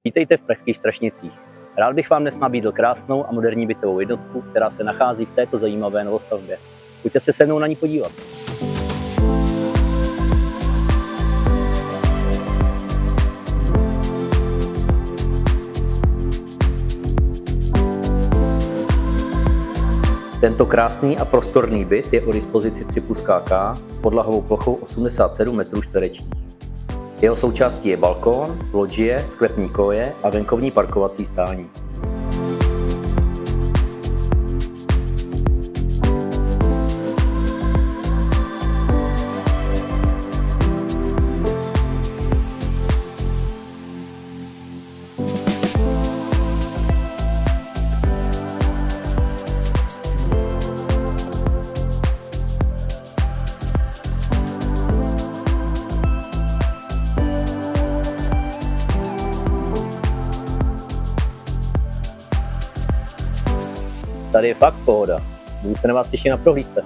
Vítejte v pražských Strašnicích. Rád bych vám dnes nabídl krásnou a moderní bytovou jednotku, která se nachází v této zajímavé novostavbě. Pojďte se mnou na ní podívat. Tento krásný a prostorný byt je o dispozici 3+KK s podlahovou plochou 87 m². Jeho součástí je balkón, lodžie, sklepní koje a venkovní parkovací stání. Tady je fakt pohoda. Budu se na vás těšit na prohlídce.